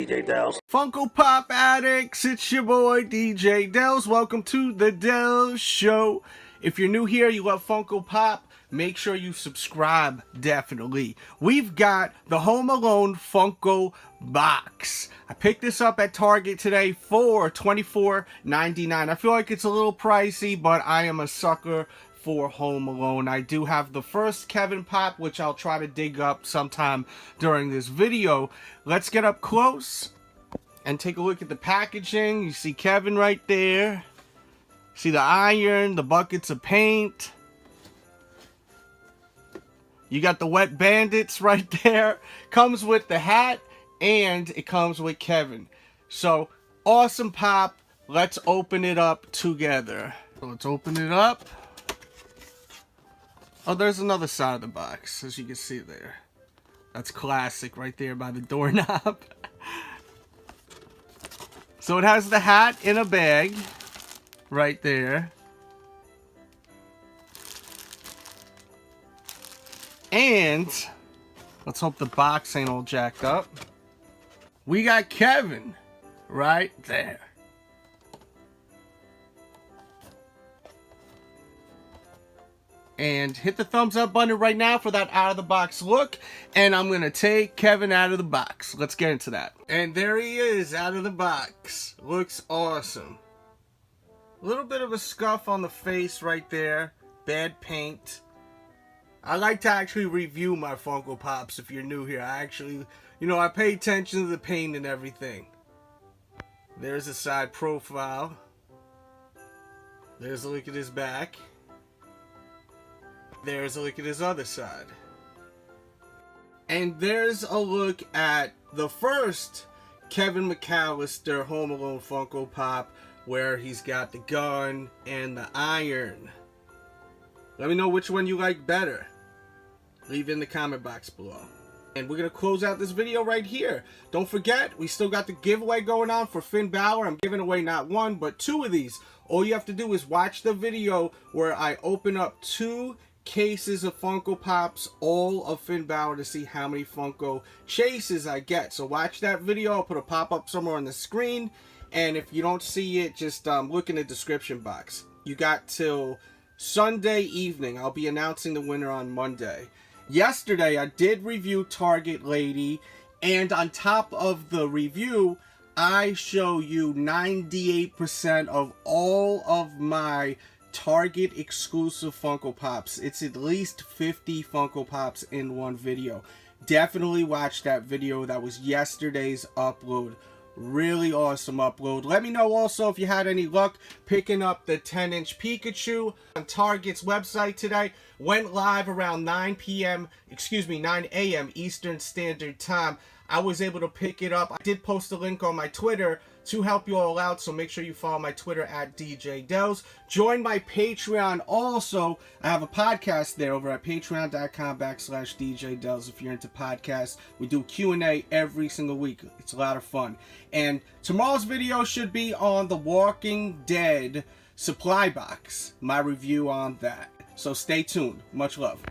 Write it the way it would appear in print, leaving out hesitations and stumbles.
DJ Delz. Funko Pop addicts, it's your boy DJ Delz. Welcome to the Delz Show. If you're new here, you love Funko Pop, make sure you subscribe, definitely. We've got the Home Alone Funko box. I picked this up at Target today for $24.99. I feel like it's a little pricey, but I am a sucker for Home Alone. I do have the first Kevin Pop, which I'll try to dig up sometime during this video. Let's get up close and take a look at the packaging. You see Kevin right there. See the iron, the buckets of paint. You got the wet bandits right there. Comes with the hat and it comes with Kevin. So awesome pop. Let's open it up together. So let's open it up. Oh, there's another side of the box, as you can see there. That's classic right there by the doorknob. So it has the hat in a bag right there. And let's hope the box ain't all jacked up. We got Kevin right there. And hit the thumbs up button right now for that out of the box look. And I'm going to take Kevin out of the box. Let's get into that. And there he is out of the box. Looks awesome. A little bit of a scuff on the face right there. Bad paint. I like to actually review my Funko Pops if you're new here. I actually, I pay attention to the paint and everything. There's a side profile. There's a look at his back. There's a look at his other side. And there's a look at the first Kevin McAllister Home Alone Funko Pop, where he's got the gun and the iron. Let me know which one you like better. Leave it in the comment box below. And we're going to close out this video right here. Don't forget, we still got the giveaway going on for Finn Balor. I'm giving away not one, but two of these. All you have to do is watch the video where I open up 2 cases of Funko Pops, all of Finn Balor, to see how many Funko chases I get. So watch that video. I'll put a pop-up somewhere on the screen. And if you don't see it, just look in the description box. You got till Sunday evening. I'll be announcing the winner on Monday. Yesterday, I did review Target Lady. And on top of the review, I show you 98% of all of my Target exclusive Funko Pops. It's at least 50 Funko Pops in one video. Definitely watch that video. That was yesterday's upload. Really awesome upload. Let me know also if you had any luck picking up the 10-inch Pikachu on Target's website today. Went live around 9 a.m. Eastern Standard Time. I was able to pick it up. I did post a link on my Twitter to help you all out, so make sure you follow my Twitter at DJ Delz. Join my Patreon also. I have a podcast there over at patreon.com/DJ Delz if you're into podcasts. We do Q&A every single week. It's a lot of fun. And tomorrow's video should be on the Walking Dead supply box, my review on that. So stay tuned. Much love.